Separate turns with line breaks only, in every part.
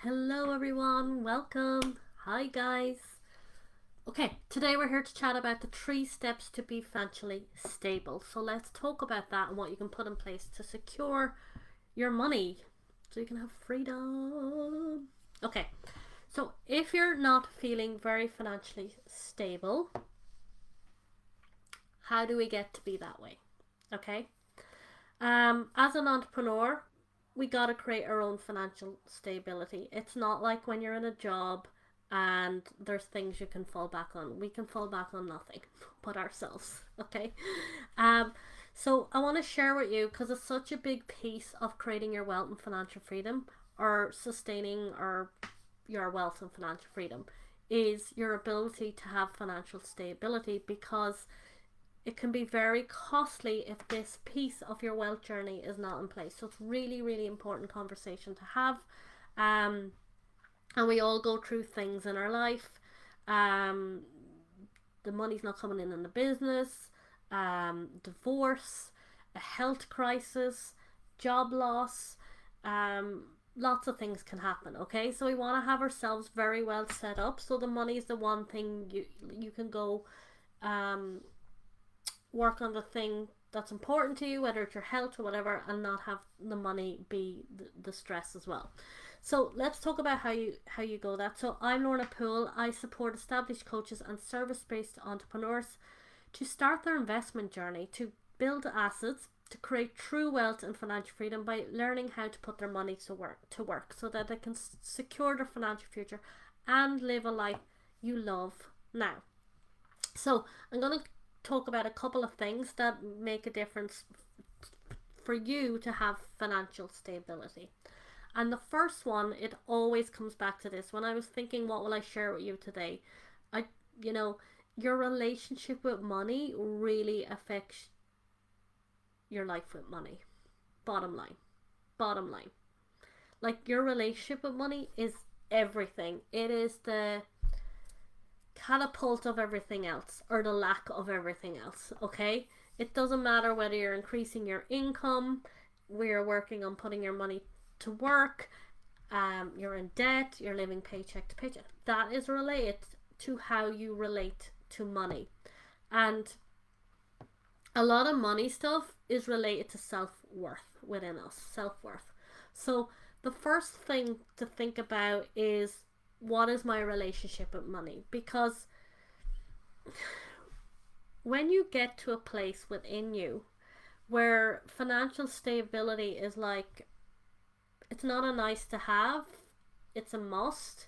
Hello everyone, welcome. Hi guys. Okay, today we're here to chat about the 3 steps to be financially stable. So let's talk about that and what you can put in place to secure your money so you can have freedom. Okay, so if you're not feeling very financially stable, how do we get to be that way? Okay, as an entrepreneur, we got to create our own financial stability. It's not like when you're in a job and there's things you can fall back on. We can fall back on nothing but ourselves. Okay. Um, so I want to share with you because it's such a big piece of creating your wealth and financial freedom, or sustaining your wealth and financial freedom, is your ability to have financial stability, because it can be very costly if this piece of your wealth journey is not in place. So it's really, really important conversation to have. And we all go through things in our life. Um, the money's not coming in the business, divorce, a health crisis, job loss, lots of things can happen. Okay, so we want to have ourselves very well set up so the money is the one thing you can go work on the thing that's important to you, whether it's your health or whatever, and not have the money be the stress as well. So let's talk about how you go that. So I'm Lorna Poole. I support established coaches and service-based entrepreneurs to start their investment journey, to build assets, to create true wealth and financial freedom by learning how to put their money to work so that they can secure their financial future and live a life you love now. So I'm going to talk about a couple of things that make a difference for you to have financial stability. And the first one, it always comes back to this. When I was thinking, what will I share with you today? Your relationship with money really affects your life with money. Bottom line. Bottom line. Like, your relationship with money is everything. It is the catapult of everything else, or the lack of everything else. Okay, it doesn't matter whether you're increasing your income, we're working on putting your money to work, you're in debt, you're living paycheck to paycheck. That is related to how you relate to money. And a lot of money stuff is related to self-worth within us. Self-worth. So the first thing to think about is, what is my relationship with money? Because when you get to a place within you where financial stability is like, it's not a nice to have, it's a must,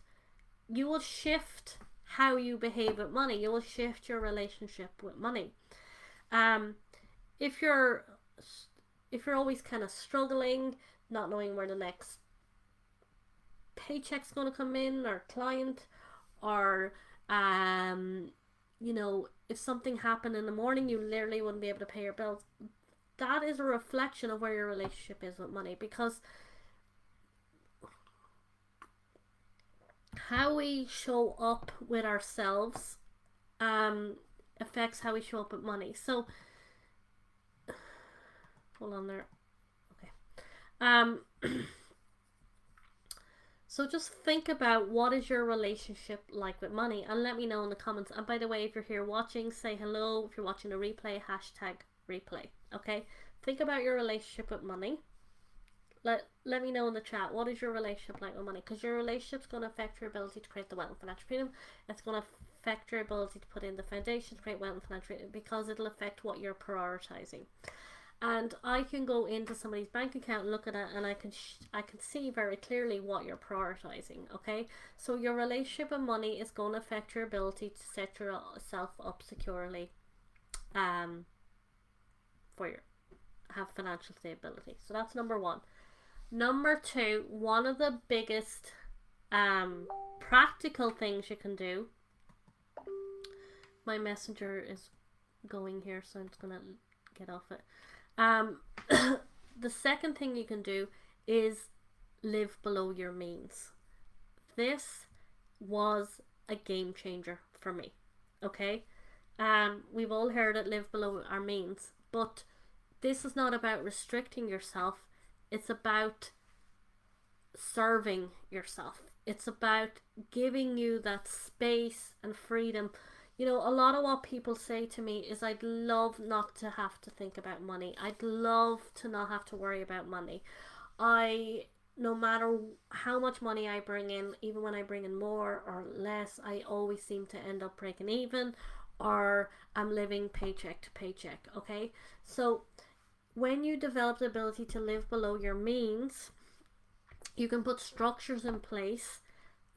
you will shift how you behave with money. You will shift your relationship with money. If you're always kind of struggling, not knowing where the next paycheck's going to come in, or client, or if something happened in the morning, you literally wouldn't be able to pay your bills. That is a reflection of where your relationship is with money, because how we show up with ourselves affects how we show up with money. So hold on there. Okay. So just think about, what is your relationship like with money, and let me know in the comments. And by the way, if you're here watching, say hello. If you're watching a replay, #replay. Okay, think about your relationship with money. Let me know in the chat, what is your relationship like with money, because your relationship's going to affect your ability to create the wealth and financial freedom. It's going to affect your ability to put in the foundation to create wealth and financial freedom, because it'll affect what you're prioritizing. And I can go into somebody's bank account and look at it, and I can see very clearly what you're prioritizing. Okay, so your relationship with money is going to affect your ability to set yourself up securely, have financial stability. So that's number one. Number two, one of the biggest practical things you can do. My messenger is going here, so I'm just gonna get off it. The second thing you can do is live below your means. This was a game changer for me. Okay, we've all heard it, live below our means, but this is not about restricting yourself. It's about serving yourself. It's about giving you that space and freedom. You know, a lot of what people say to me is, I'd love not to have to think about money. I'd love to not have to worry about money. No matter how much money I bring in, even when I bring in more or less, I always seem to end up breaking even, or I'm living paycheck to paycheck. Okay, so when you develop the ability to live below your means, you can put structures in place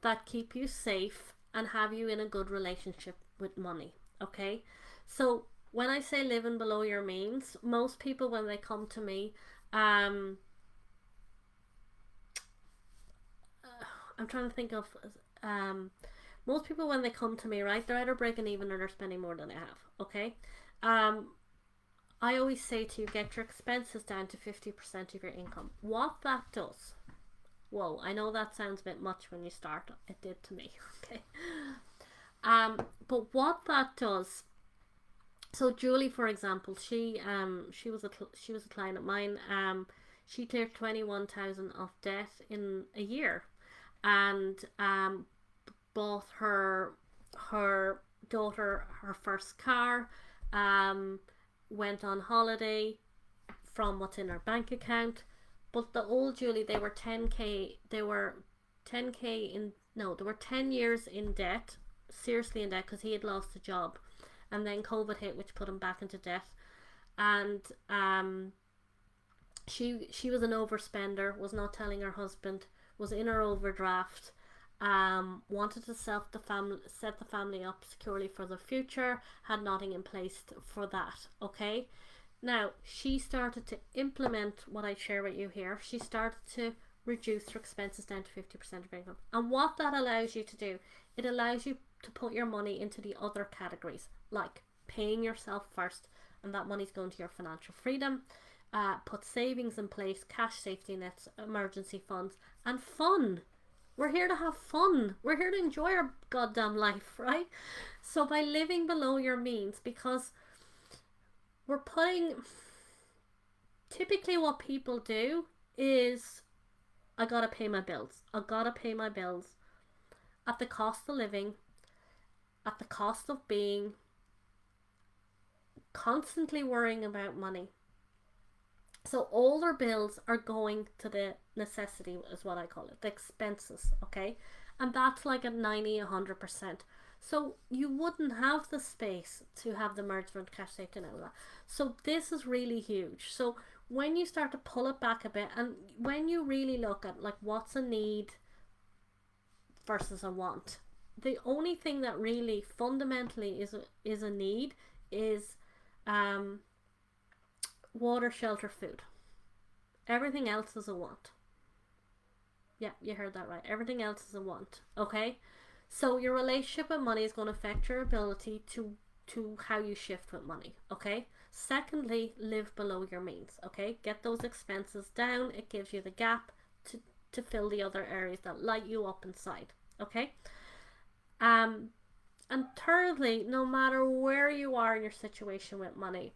that keep you safe and have you in a good relationship with money. Okay, so when I say living below your means, most people, when they come to me, I'm trying to think of most people, when they come to me, right, they're either breaking even or they're spending more than they have. Okay, I always say to you, get your expenses down to 50% of your income. What that does, whoa, I know that sounds a bit much when you start. It did to me. Okay, but what that does. So Julie, for example, she was a client of mine. She cleared 21,000 of debt in a year, and bought her daughter her first car. Went on holiday from what's in her bank account. But the old Julie, they were 10k. They were 10k in no, they were 10 years in debt, seriously in debt, because he had lost a job, and then COVID hit, which put him back into debt. And she was an overspender, was not telling her husband, was in her overdraft, wanted to set the family up securely for the future, had nothing in place for that. Okay, now she started to implement what I share with you here. She started to reduce her expenses down to 50% of income, and what that allows you to do, it allows you to put your money into the other categories, like paying yourself first, and that money's going to your financial freedom. Put savings in place, cash safety nets, emergency funds, and fun. We're here to have fun. We're here to enjoy our goddamn life, right? So by living below your means, because we're putting, typically what people do is, I gotta pay my bills. I gotta pay my bills at the cost of living, at the cost of being, constantly worrying about money. So all their bills are going to the necessity, is what I call it, the expenses. Okay, and that's like at 90-100%. So you wouldn't have the space to have the emergency cash safety and all that. So this is really huge. So when you start to pull it back a bit, and when you really look at like what's a need versus a want, the only thing that really fundamentally is a need is water, shelter, food. Everything else is a want. Yeah, you heard that right. Everything else is a want. Okay, so your relationship with money is going to affect your ability to how you shift with money. Okay, secondly, live below your means. Okay, get those expenses down. It gives you the gap to fill the other areas that light you up inside. Okay, and thirdly, no matter where you are in your situation with money,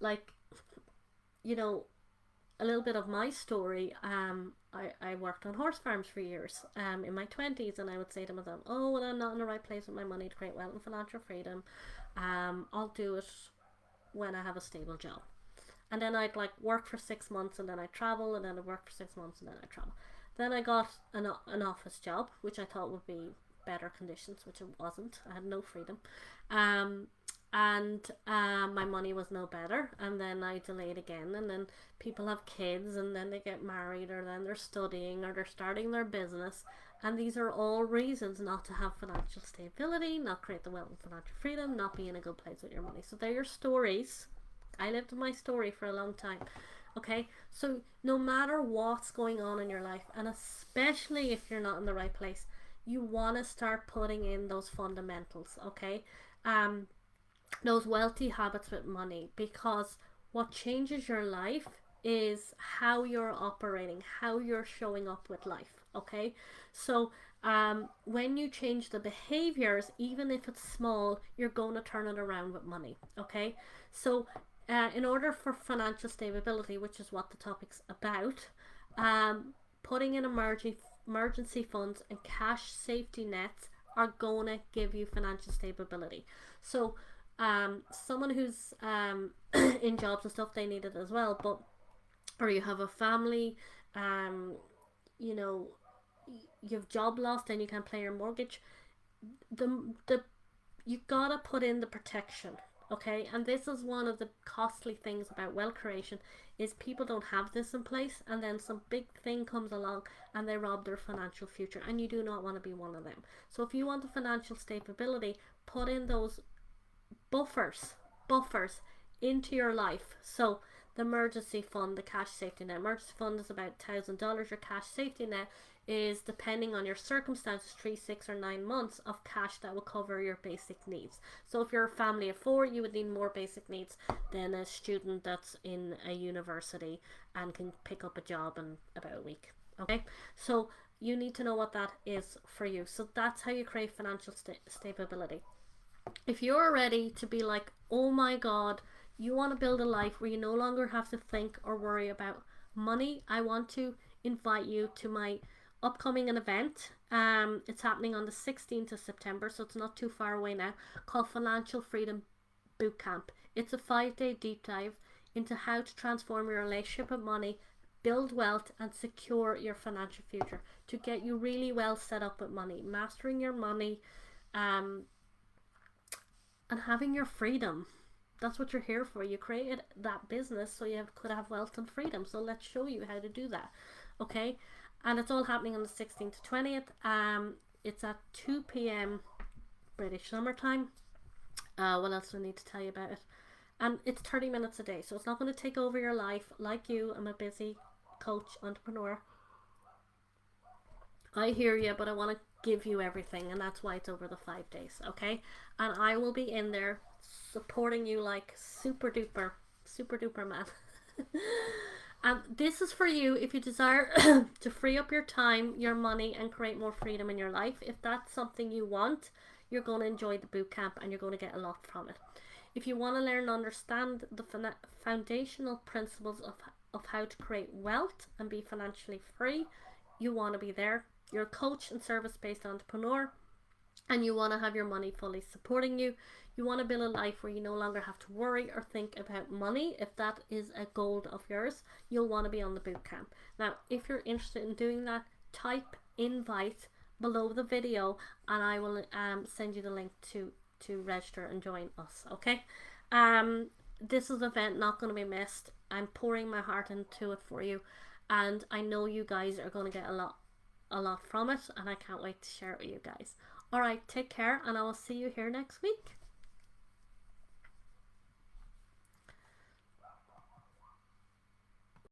like, you know, a little bit of my story, I worked on horse farms for years in my 20s, and I would say to myself, oh, when I'm not in the right place with my money to create wealth and financial freedom, I'll do it when I have a stable job. And then I'd like work for 6 months, and then I'd travel, and then I'd work for 6 months, and then I'd travel. Then I got an office job, which I thought would be better conditions, which it wasn't. I had no freedom. And my money was no better, and then I delayed again, and then people have kids, and then they get married, or then they're studying, or they're starting their business, and these are all reasons not to have financial stability, not create the wealth and financial freedom, not be in a good place with your money. So they're your stories. I lived my story for a long time. Okay, so no matter what's going on in your life, and especially if you're not in the right place, you want to start putting in those fundamentals. Okay, those wealthy habits with money, because what changes your life is how you're operating, how you're showing up with life. Okay, so when you change the behaviors, even if it's small, you're going to turn it around with money. Okay, so in order for financial stability, which is what the topic's about, Putting in emergency funds and cash safety nets are going to give you financial stability. So someone who's in jobs and stuff, they need it as well, but or you have a family, you know, you've job lost and you can't pay your mortgage, the you gotta put in the protection. Okay, and this is one of the costly things about wealth creation, is people don't have this in place, and then some big thing comes along and they rob their financial future, and you do not want to be one of them. So if you want the financial stability, put in those buffers into your life. So the emergency fund, the cash safety net. Emergency fund is about $1,000. Your cash safety net is, depending on your circumstances, 3, 6 or 9 months of cash that will cover your basic needs. So if you're a family of 4, you would need more basic needs than a student that's in a university and can pick up a job in about a week. Okay, so you need to know what that is for you. So that's how you create financial stability. If you're ready to be like, oh my god, you want to build a life where you no longer have to think or worry about money, I want to invite you to my upcoming event. It's happening on the 16th of September, so it's not too far away now, called Financial Freedom Bootcamp. It's a 5-day deep dive into how to transform your relationship with money, build wealth and secure your financial future, to get you really well set up with money, mastering your money, and having your freedom. That's what you're here for. You created that business so you could have wealth and freedom. So let's show you how to do that. Okay, and it's all happening on the 16th to 20th. It's at 2 p.m. British summertime. What else do I need to tell you about it? And it's 30 minutes a day, so it's not going to take over your life. Like you, I'm a busy coach, entrepreneur. I hear you, but I want to give you everything, and that's why it's over the 5 days. Okay, and I will be in there supporting you like super duper man. And this is for you if you desire to free up your time, your money, and create more freedom in your life. If that's something you want, you're going to enjoy the boot camp and you're going to get a lot from it. If you want to learn and understand the foundational principles of how to create wealth and be financially free, you want to be there. You're a coach and service-based entrepreneur, and you want to have your money fully supporting you. You want to build a life where you no longer have to worry or think about money. If that is a goal of yours, you'll want to be on the bootcamp. Now, if you're interested in doing that, type invite below the video and I will send you the link to register and join us. Okay, this is an event not going to be missed. I'm pouring my heart into it for you, and I know you guys are going to get a lot from it, and I can't wait to share it with you guys. Alright, take care, and I will see you here next week.